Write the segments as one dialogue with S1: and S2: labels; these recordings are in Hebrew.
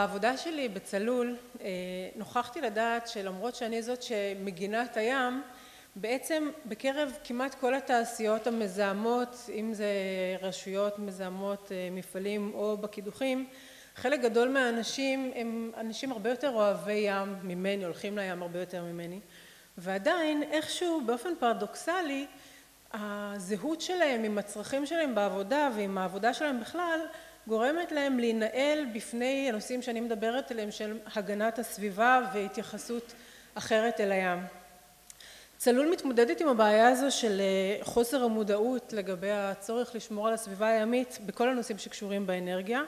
S1: בעבודה שלי בצלול נוכחתי לדעת שלמרות שאני זאת שמגינה את הים, בעצם בקרב כמעט כל התעשיות המזהמות, אם זה רשויות מזהמות, מפעלים או בקידוחים, חלק גדול מהאנשים הם אנשים הרבה יותר אוהבי ים ממני, הולכים לים הרבה יותר ממני, ועדיין איכשהו באופן פרדוקסלי הזהות שלהם עם הצרכים שלהם בעבודה ועם העבודה שלהם בכלל גורמת להם להינעל בפני הנושאים שאני מדברת עליהם של הגנת הסביבה והתייחסות אחרת אל הים. צלול מתמודדת עם הבעיה הזו של חוסר המודעות לגבי הצורך לשמור על הסביבה הימית בכל הנושאים שקשורים באנרגיה,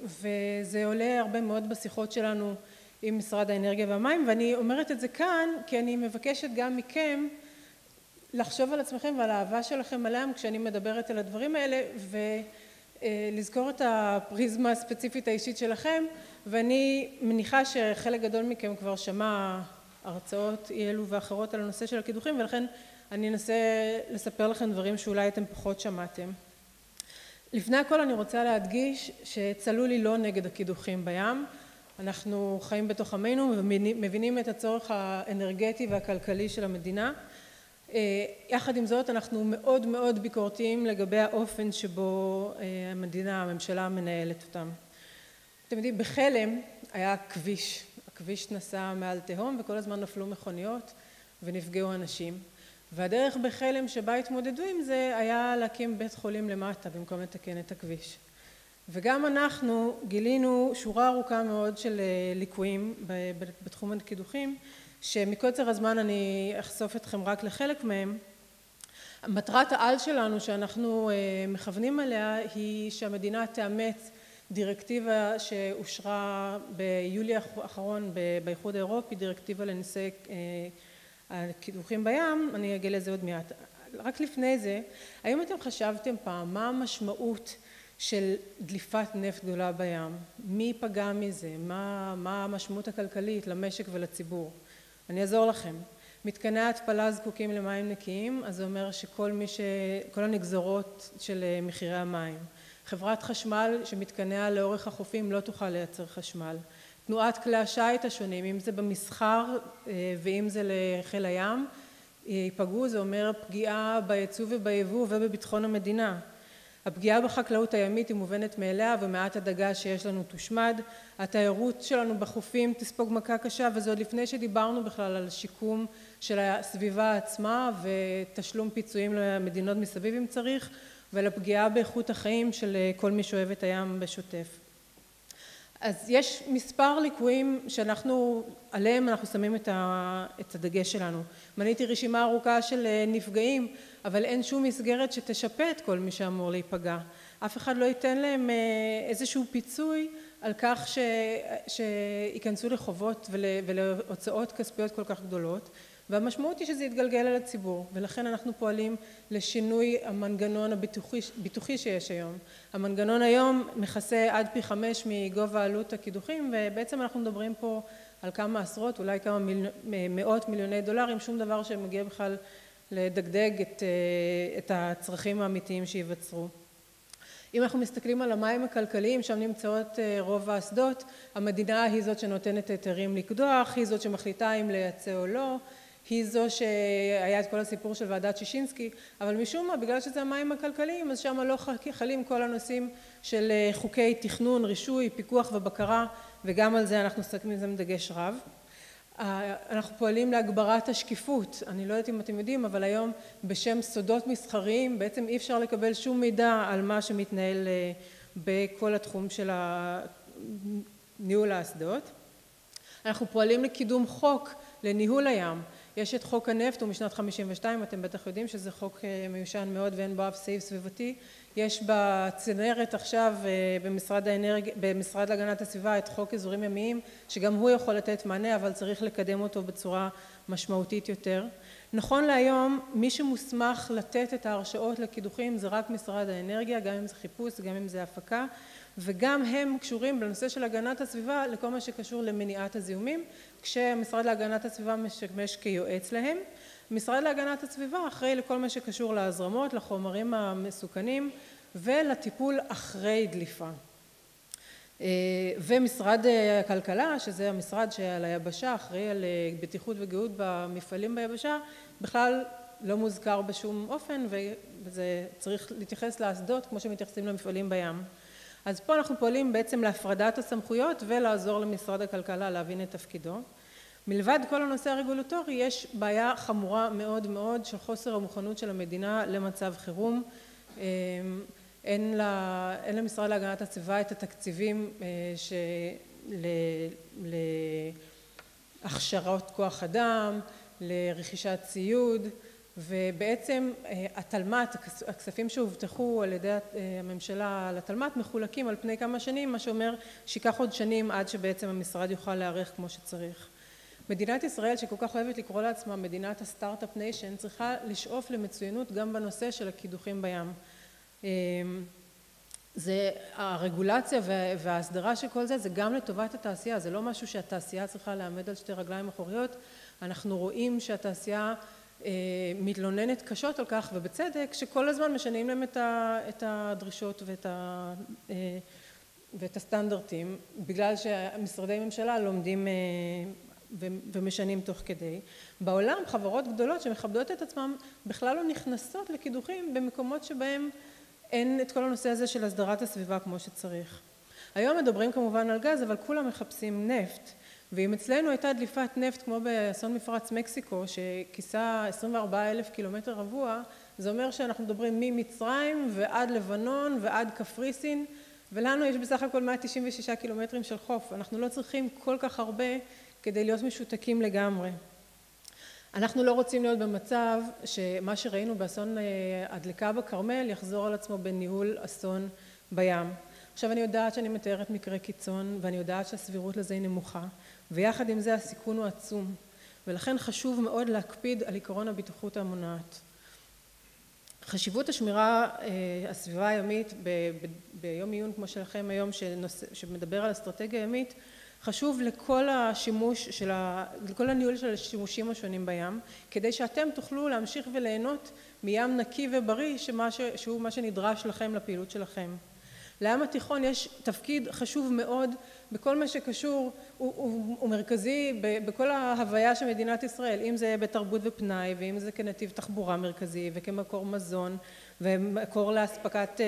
S1: וזה עולה הרבה מאוד בשיחות שלנו עם משרד האנרגיה והמים, ואני אומרת את זה כאן כי אני מבקשת גם מכם לחשוב על עצמכם ועל האהבה שלכם עליהם כשאני מדברת על הדברים האלה, ולזכור את הפריזמה הספציפית האישית שלכם, ואני מניחה שחלק גדול מכם כבר שמע הרצאות אלו ואחרות על הנושא של הקידוחים, ולכן אני אנסה לספר לכם דברים שאולי אתם פחות שמעתם. לפני הכל אני רוצה להדגיש שצלול היא לא נגד הקידוחים בים, אנחנו חיים בתוך עמנו ומבינים את הצורך האנרגטי והכלכלי של המדינה. יחד עם זאת אנחנו מאוד מאוד ביקורתיים לגבי האופן שבו המדינה, הממשלה מנהלת אותם. אתם יודעים, בחלם היה כביש, הכביש נסע מעל תהום וכל הזמן נפלו מכוניות ונפגעו אנשים. והדרך בחלם שבה התמודדו עם זה היה להקים בית חולים למטה במקום לתקן את הכביש. וגם אנחנו גילינו שורה ארוכה מאוד של ליקויים בתחום הקידוחים, שמקוצר הזמן אני אחשוף אתכם רק לחלק מהם. מטרת העל שלנו שאנחנו מכוונים עליה היא שהמדינה תאמץ דירקטיבה שאושרה ביולי האחרון באיחוד האירופי, דירקטיבה לנושא הקידוחים בים, אני אגיע לזה עוד מעט. רק לפני זה, האם אתם חשבתם פעם מה המשמעות של דליפת נפט גדולה בים? מי ייפגע מזה? מה המשמעות הכלכלית למשק ולציבור? אני אעזור לכם. מתקני ההתפלה זקוקים למים נקיים, אז זה אומר שכל הנגזרות של מחירי המים. חברת חשמל שמתקניה לאורך החופים לא תוכל לייצר חשמל. תנועת כלי השיט השונים, אם זה במסחר ואם זה לחיל הים, ייפגעו, זה אומר פגיעה בייצוא וביבוא ובביטחון המדינה. הפגיעה בחקלאות הימית היא מובנת מאליה ומעט הדגה שיש לנו תושמד. התיירות שלנו בחופים תספוג מכה קשה, וזה עוד לפני שדיברנו בכלל על שיקום של הסביבה עצמה ותשלום פיצויים למדינות מסביב אם צריך, ולפגיעה באיכות החיים של כל מי שאוהב את הים בשוטף. אז יש מספר ליקויים עליהם אנחנו שמים את הדגש שלנו. מניתי רשימה ארוכה של נפגעים, אבל אין שום מסגרת שתשפה את כל מי שאמור להיפגע. אף אחד לא ייתן להם איזשהו פיצוי על כך שיכנסו לחובות ולהוצאות כספיות כל כך גדולות, והמשמעות היא שזה יתגלגל על הציבור, ולכן אנחנו פועלים לשינוי המנגנון הביטוחי שיש היום. המנגנון היום מכסה עד פי 5 מגובה עלות הקידוחים, ובעצם אנחנו מדברים פה על כמה עשרות, אולי כמה מאות מיליוני דולרים, שום דבר שמגיע בכלל לדגדג את הצרכים האמיתיים שיווצרו. אם אנחנו מסתכלים על המים הכלכליים, שם נמצאות רוב האסדות, המדינה היא זאת שנותנת היתרים לקדוח, היא זאת שמחליטה אם לייצא או לא, היא זו שהיה את כל הסיפור של ועדת שישינסקי, אבל משום מה, בגלל שזה המים הכלכליים, אז שם לא חלים כל הנושאים של חוקי תכנון, רישוי, פיקוח ובקרה, וגם על זה אנחנו שמים לזה דגש רב. אנחנו פועלים להגברת השקיפות, אני לא יודעת אם אתם יודעים, אבל היום בשם סודות מסחריים, בעצם אי אפשר לקבל שום מידע על מה שמתנהל בכל התחום של ניהול האסדות. אנחנו פועלים לקידום חוק לניהול הים. יש את חוק הנפט, הוא משנת 52, אתם בטח יודעים שזה חוק מיושן מאוד ואין בו אף סעיף סביבתי. יש בצנרת עכשיו במשרד להגנת הסביבה את חוק אזורים ימיים, שגם הוא יכול לתת מענה, אבל צריך לקדם אותו בצורה משמעותית יותר. נכון להיום, מי שמוסמך לתת את ההרשאות לקידוחים זה רק משרד האנרגיה, גם אם זה חיפוש, גם אם זה הפקה, וגם הם קשורים בנושא של הגנת הסביבה לכל מה שקשור למניעת הזיהומים, כשהמשרד להגנת הסביבה משמש כיועץ להם. המשרד להגנת הסביבה אחראי לכל מה שקשור להזרמות, לחומרים המסוכנים ולטיפול אחרי דליפה. ומשרד הכלכלה, שזה המשרד שעל היבשה, אחראי על בטיחות וגהות במפעלים ביבשה, בכלל לא מוזכר בשום אופן, וזה צריך להתייחס לאסדות כמו שמתייחסים למפעלים בים. אז פה אנחנו פועלים בעצם להפרדת הסמכויות ולעזור למשרד הכלכלה להבין את תפקידו. מלבד כל הנושא הרגולטורי, יש בעיה חמורה מאוד מאוד של חוסר המוכנות של המדינה למצב חירום. אין למשרד להגנת הסביבה את התקציבים להכשרות כוח אדם, לרכישת ציוד, ובעצם התלמ"ת, הכספים שהובטחו על ידי הממשלה לתלמ"ת מחולקים על פני כמה שנים, מה שאומר שיקח עוד שנים עד שבעצם המשרד יוכל להיערך כמו שצריך. מדינת ישראל שכל כך אוהבת לקרוא לעצמה מדינת הסטארט-אפ ניישן צריכה לשאוף למצוינות גם בנושא של הקידוחים בים. זה הרגולציה וההסדרה של כל זה, זה גם לטובת התעשייה, זה לא משהו שהתעשייה צריכה לעמד על שתי רגליים אחוריות. אנחנו רואים שהתעשייה מתלוננת קשות על כך ובצדק, שכל הזמן משנים להם את הדרישות ואת הסטנדרטים, בגלל שהמשרדי ממשלה לומדים ומשנים תוך כדי. בעולם חברות גדולות שמכבדות את עצמם בכלל לא נכנסות לקידוחים במקומות שבהם אין את כל הנושא הזה של הסדרת הסביבה כמו שצריך. היום מדברים כמובן על גז, אבל כולם מחפשים נפט. ואם אצלנו הייתה דליפת נפט כמו באסון מפרץ מקסיקו, שכיסה 24,000 קילומטר רבוע, זה אומר שאנחנו מדברים ממצרים ועד לבנון ועד קפריסין, ולנו יש בסך הכל 196 קילומטרים של חוף. אנחנו לא צריכים כל כך הרבה כדי להיות משותקים לגמרי. אנחנו לא רוצים להיות במצב שמה שראינו באסון הדלקה בכרמל יחזור על עצמו בניהול אסון בים. עכשיו אני יודעת שאני מתארת מקרה קיצון ואני יודעת שהסבירות לזה היא נמוכה, ויחד עם זה הסיכון הוא עצום, ולכן חשוב מאוד להקפיד על עקרון הבטיחות המונעת. חשיבות השמירה הסביבה הימית ביום עיון כמו שלכם היום שמדבר על אסטרטגיה ימית, חשוב לכל השימוש לכל הניהול של השימושים השונים בים, כדי שאתם תוכלו להמשיך וליהנות מים נקי ובריא שהוא מה שנדרש לכם לפעילות שלכם. לים התיכון יש תפקיד חשוב מאוד בכל מה שקשור, הוא מרכזי בכל ההוויה של מדינת ישראל, אם זה בתרבות ופנאי, ואם זה כנתיב תחבורה מרכזי, וכמקור מזון, ומקור להספקת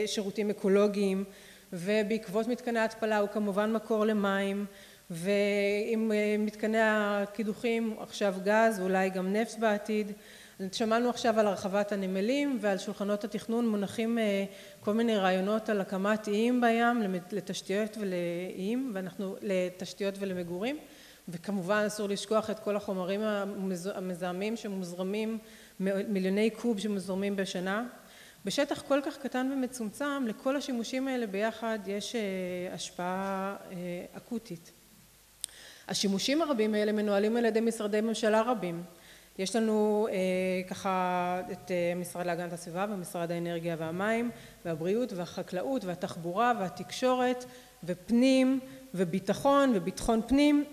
S1: שירותים אקולוגיים, ובעקבות מתקני ההתפלה הוא כמובן מקור למים, ועם מתקני הקידוחים עכשיו גז, ואולי גם נפט בעתיד. שמענו עכשיו על הרחבת הנמלים ועל שולחנות התכנון מונחים כל מיני רעיונות על הקמת איים בים לתשתיות ולאיים, ואנחנו לתשתיות ולמגורים, וכמובן אסור לשכוח את כל החומרים המזהמים שמוזרמים, מיליוני קוב שמוזרמים בשנה. בשטח כל כך קטן ומצומצם, לכל השימושים האלה ביחד יש השפעה אקוטית. השימושים הרבים האלה מנוהלים על ידי משרדי ממשלה רבים. יש לנו ככה את משרד להגנת הסביבה ומשרד האנרגיה והמים והבריאות והחקלאות והתחבורה והתקשורת ופנים וביטחון וביטחון פנים,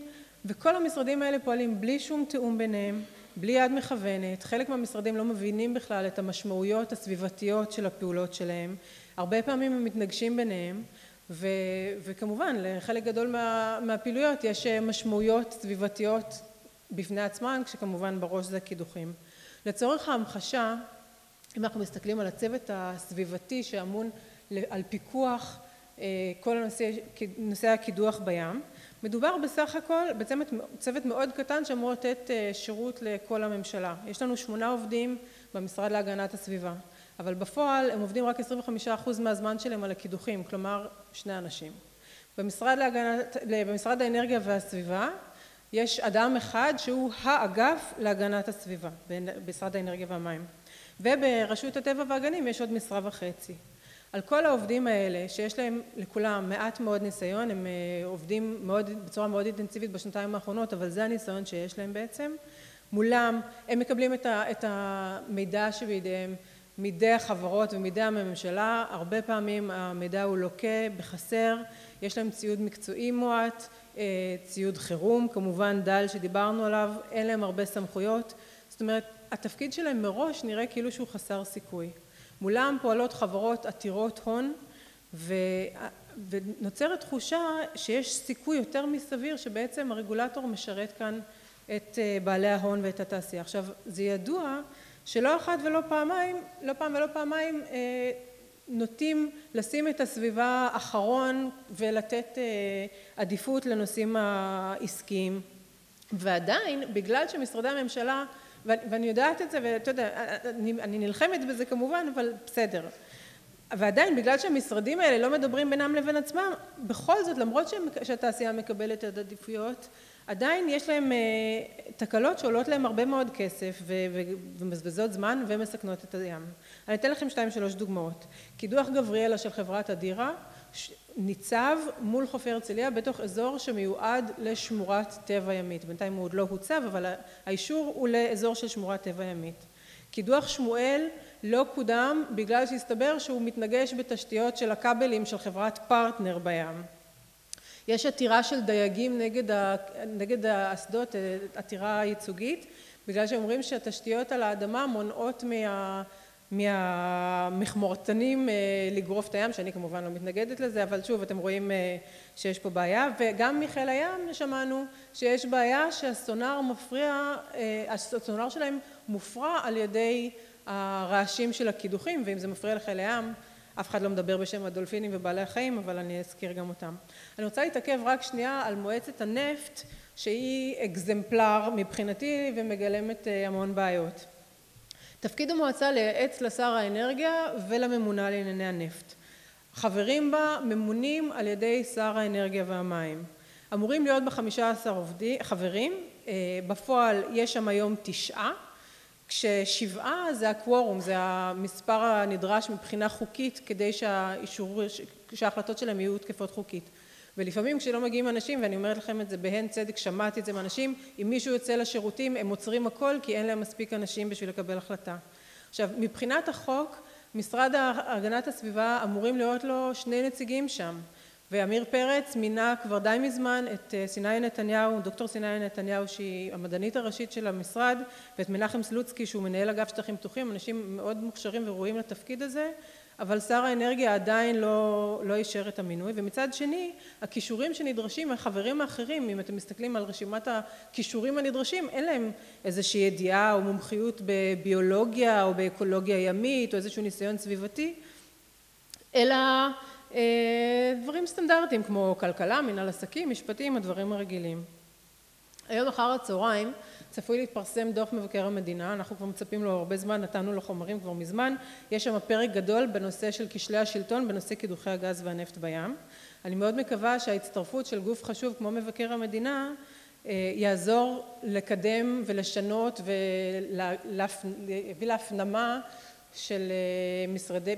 S1: וכל המשרדים האלה פועלים בלי שום תיאום ביניהם, בלי יד מכוונת. חלק מהמשרדים לא מבינים בכלל את המשמעויות הסביבתיות של הפעולות שלהם, הרבה פעמים הם מתנגשים ביניהם, וכמובן לחלק גדול מהפעילויות יש משמעויות סביבתיות בפני עצמן, כשכמובן בראש זה קידוחים. לצורך ההמחשה, אם אנחנו מסתכלים על הצוות הסביבתי שאמון על פיקוח כל נושא הקידוח בים, מדובר בסך הכל בצוות מאוד קטן שאמור לתת שירות לכל הממשלה. יש לנו 8 עובדים במשרד להגנת הסביבה, אבל בפועל הם עובדים רק 25% מהזמן שלהם על הקידוחים, כלומר 2 אנשים. במשרד האנרגיה והסביבה יש אדם אחד שהוא האגף להגנת הסביבה במשרד האנרגיה והמים, וברשות הטבע והגנים יש עוד משרה וחצי. על כל העובדים האלה שיש להם לכולם מעט מאוד ניסיון, הם עובדים בצורה מאוד אינטנסיבית בשנתיים האחרונות, אבל זה הניסיון שיש להם בעצם. מולם הם מקבלים את המידע שבידיהם מידי החברות ומידי הממשלה. הרבה פעמים המידע הוא לוקה בחסר, יש להם ציוד מקצועי מועט, ציוד חירום, כמובן דל שדיברנו עליו, אין להם הרבה סמכויות. זאת אומרת, התפקיד שלהם מראש נראה כאילו שהוא חסר סיכוי. מולם פועלות חברות עתירות הון, ונוצרת תחושה שיש סיכוי יותר מסביר שבעצם הרגולטור משרת כאן את בעלי ההון ואת התעשייה. עכשיו, זה ידוע שלא אחת ולא פעמיים, לא פעם ולא פעמיים, נוטים לשים את הסביבה אחרון ולתת עדיפות לנושאים העסקיים. ועדיין, בגלל שמשרדי הממשלה, ואני יודעת את זה, ואתה יודע, אני נלחמת בזה כמובן, אבל בסדר. ועדיין, בגלל שהמשרדים האלה לא מדברים בינם לבין עצמם, בכל זאת, למרות שהתעשייה מקבלת את העדיפויות, עדיין יש להם תקלות שעולות להם הרבה מאוד כסף ומבזבזות זמן ומסכנות את הים. אני אתן לכם 2-3 דוגמאות. קידוח גבריאלה של חברת אדירה ניצב מול חופי הרצליה בתוך אזור שמיועד לשמורת טבע ימית. בינתיים הוא עוד לא הוצב, אבל האישור הוא לאזור של שמורת טבע ימית. קידוח שמואל לא קודם בגלל שהסתבר שהוא מתנגש בתשתיות של הכבלים של חברת פרטנר בים. יש עתירה של דייגים נגד האסדות, עתירה ייצוגית, בגלל שאומרים שהתשתיות על האדמה מונעות מהמכמורתנים לגרוף את הים, שאני כמובן לא מתנגדת לזה, אבל שוב אתם רואים שיש פה בעיה, וגם מחיל הים שמענו שיש בעיה שהסונאר מפריע, הסונאר שלהם מופרע על ידי הרעשים של הקידוחים, ואם זה מפריע לחיל הים, אף אחד לא מדבר בשם הדולפינים ובעלי החיים, אבל אני אזכיר גם אותם. אני רוצה להתעכב רק שנייה על מועצת הנפט, שהיא אקזמפלר מבחינתי ומגלמת המון בעיות. תפקיד המועצה לייעץ לשר האנרגיה ולממונה לענייני הנפט. חברים בה ממונים על ידי שר האנרגיה והמים. אמורים להיות ב15 חברים, בפועל יש שם היום 9, כש7 זה הקוורום, זה המספר הנדרש מבחינה חוקית כדי שההחלטות שלהם יהיו תקפות חוקית. ולפעמים כשלא מגיעים אנשים, ואני אומרת לכם את זה בהן צדק, שמעתי את זה מאנשים, אם מישהו יוצא לשירותים הם עוצרים הכל כי אין להם מספיק אנשים בשביל לקבל החלטה. עכשיו, מבחינת החוק, משרד הגנת הסביבה אמורים להיות לו 2 נציגים שם. ואמיר פרץ מינה כבר די מזמן את סיני נתניהו, דוקטור סיני נתניהו שהיא המדענית הראשית של המשרד, ואת מנחם סלוצקי שהוא מנהל אגף שטחים פתוחים, אנשים מאוד מוכשרים וראויים לתפקיד הזה, אבל שר האנרגיה עדיין לא אישר את המינוי, ומצד שני הכישורים שנדרשים החברים האחרים, אם אתם מסתכלים על רשימת הכישורים הנדרשים, אין להם איזושהי ידיעה או מומחיות בביולוגיה או באקולוגיה ימית או איזשהו ניסיון סביבתי, אלא דברים סטנדרטיים כמו כלכלה, מנהל עסקים, משפטים, הדברים הרגילים. היום אחר הצהריים צפוי להתפרסם דוח מבקר המדינה, אנחנו כבר מצפים לו הרבה זמן, נתנו לו חומרים כבר מזמן, יש שם פרק גדול בנושא של כשלי השלטון, בנושא קידוחי הגז והנפט בים. אני מאוד מקווה שההצטרפות של גוף חשוב כמו מבקר המדינה יעזור לקדם ולשנות ולהביא להפנמה של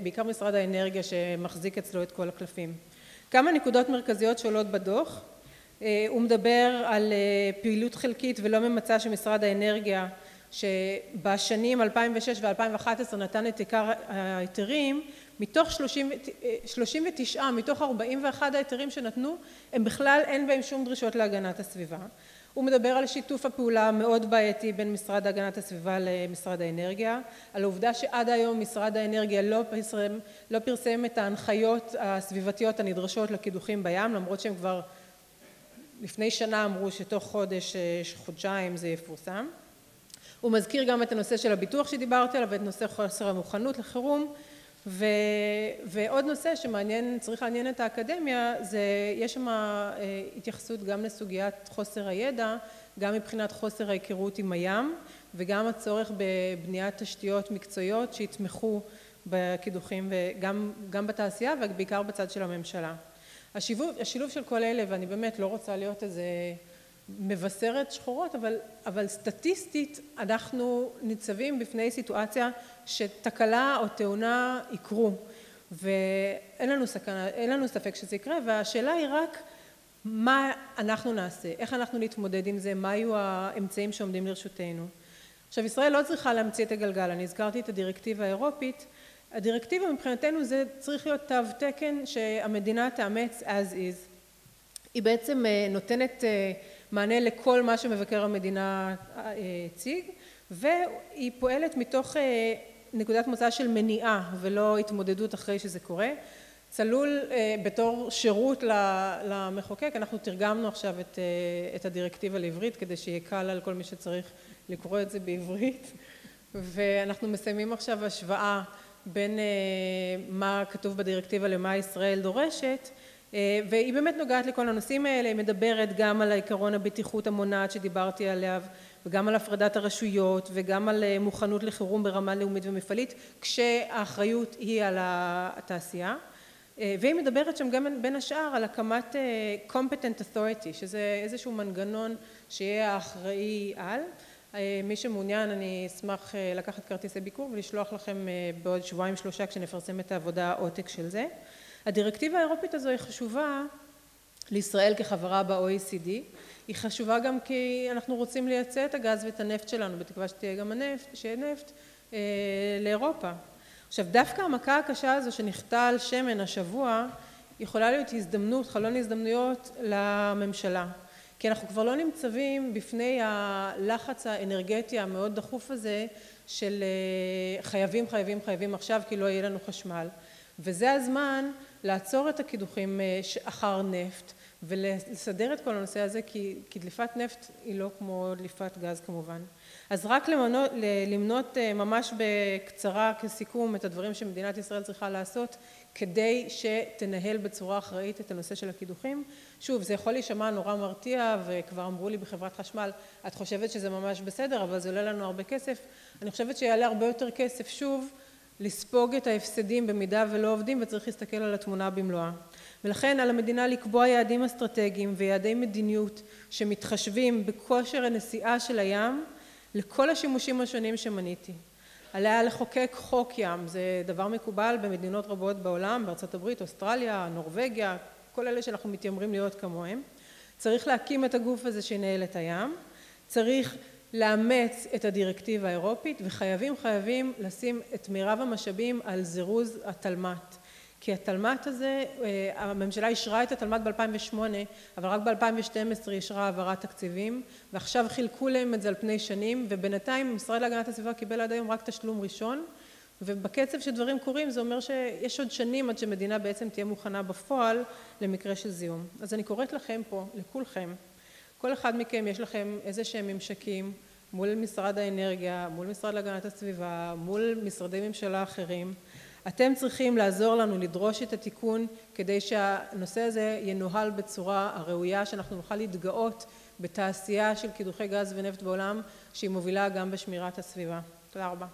S1: בעיקר משרד האנרגיה שמחזיק אצלו את כל הקלפים. כמה נקודות מרכזיות שעולות בדוח. הוא מדבר על פעילות חלקית ולא ממצה של משרד האנרגיה שבשנים 2006 ו-2011 נתן את עיקר ההיתרים, מתוך 39 מתוך 41 ההיתרים שנתנו הם בכלל אין בהם שום דרישות להגנת הסביבה. הוא מדבר על שיתוף הפעולה המאוד בעייתי בין משרד הגנת הסביבה למשרד האנרגיה, על העובדה שעד היום משרד האנרגיה לא פרסם את ההנחיות הסביבתיות הנדרשות לקידוחים בים, למרות שהם כבר לפני שנה אמרו שתוך חודשיים זה יפורסם. הוא מזכיר גם את הנושא של הביטוח שדיברתי עליו ואת נושא חוסר המוכנות לחירום, ועוד נושא שמעניין, צריך לעניין את האקדמיה, יש שם התייחסות גם לסוגיית חוסר הידע, גם מבחינת חוסר ההיכרות עם הים, וגם הצורך בבניית תשתיות מקצועיות שיתמכו בקידוחים וגם בתעשייה ובעיקר בצד של הממשלה. השילוב של כל אלה, ואני באמת לא רוצה להיות איזה מבשרת שחורות, אבל סטטיסטית אנחנו ניצבים בפני סיטואציה שתקלה או תאונה יקרו, ואין לנו ספק שזה יקרה, והשאלה היא רק מה אנחנו נעשה, איך אנחנו נתמודד עם זה, מה יהיו האמצעים שעומדים לרשותנו. עכשיו, ישראל לא צריכה להמציא את הגלגל, אני הזכרתי את הדירקטיבה האירופית, הדירקטיבה מבחינתנו זה צריך להיות תו תקן שהמדינה תאמץ as is. היא בעצם נותנת מענה לכל מה שמבקר המדינה הציג, והיא פועלת מתוך נקודת מוצא של מניעה ולא התמודדות אחרי שזה קורה. צלול בתור שירות למחוקק. אנחנו תרגמנו עכשיו את הדירקטיבה לעברית כדי שיהיה קל על כל מי שצריך לקרוא את זה בעברית, ואנחנו מסיימים עכשיו השוואה בין מה כתוב בדירקטיבה למה ישראל דורשת, והיא באמת נוגעת לכל הנושאים האלה. היא מדברת גם על העיקרון הבטיחות המונעת שדיברתי עליו, וגם על הפרדת הרשויות, וגם על מוכנות לחירום ברמה לאומית ומפעלית, כשהאחריות היא על התעשייה. והיא מדברת שם גם בין השאר על הקמת competent authority, שזה איזשהו מנגנון שיהיה האחראי על. מי שמעוניין, אני אשמח לקחת כרטיסי ביקור ולשלוח לכם בעוד 2-3 כשנפרסם את העבודה העותק של זה. הדירקטיבה האירופית הזו היא חשובה לישראל כחברה ב-OECD. היא חשובה גם כי אנחנו רוצים לייצא את הגז ואת הנפט שלנו, בתקווה שתהיה גם שיהיה נפט לאירופה. עכשיו, דווקא המכה הקשה הזו שנחתה על שמן השבוע, יכולה להיות הזדמנות, חלון הזדמנויות לממשלה. כי אנחנו כבר לא נמצאים בפני הלחץ האנרגטי המאוד דחוף הזה של חייבים עכשיו כי לא יהיה לנו חשמל. וזה הזמן לעצור את הקידוחים אחר נפט ולסדר את כל הנושא הזה, כי דליפת נפט היא לא כמו דליפת גז כמובן. אז רק למנות ממש בקצרה כסיכום את הדברים שמדינת ישראל צריכה לעשות כדי שתנהל בצורה אחראית את הנושא של הקידוחים. שוב, זה יכול להישמע נורא מרתיע, וכבר אמרו לי בחברת חשמל, את חושבת שזה ממש בסדר, אבל זה עולה לנו הרבה כסף. אני חושבת שיעלה הרבה יותר כסף, שוב, לספוג את ההפסדים במידה ולא עובדים, וצריך להסתכל על התמונה במלואה. ולכן על המדינה לקבוע יעדים אסטרטגיים ויעדי מדיניות שמתחשבים בכושר הנשיאה של הים לכל השימושים השונים שמניתי. עליה לחוקק חוק ים, זה דבר מקובל במדינות רבות בעולם, בארצות הברית, אוסטרליה, נורווגיה, כל אלה שאנחנו מתיימרים להיות כמוהם. צריך להקים את הגוף הזה שינהל את הים, צריך לאמץ את הדירקטיבה האירופית, וחייבים לשים את מירב המשאבים על זירוז התלמ"ת. כי התלמ"ת הזה, הממשלה אישרה את התלמ"ת ב-2008, אבל רק ב-2012 אישרה העברת תקציבים, ועכשיו חילקו להם את זה על פני שנים, ובינתיים משרד להגנת הסביבה קיבל עד היום רק תשלום ראשון, ובקצב שדברים קורים זה אומר שיש עוד שנים עד שמדינה בעצם תהיה מוכנה בפועל למקרה של זיהום. אז אני קוראת לכם פה, לכולכם, כל אחד מכם יש לכם איזה שהם ממשקים מול משרד האנרגיה, מול משרד להגנת הסביבה, מול משרדי ממשלה אחרים. אתם צריכים לעזור לנו לדרוש את התיקון כדי שהנושא הזה ינוהל בצורה הראויה, שאנחנו נוכל להתגאות בתעשייה של קידוחי גז ונפט בעולם שהיא מובילה גם בשמירת הסביבה. תודה רבה.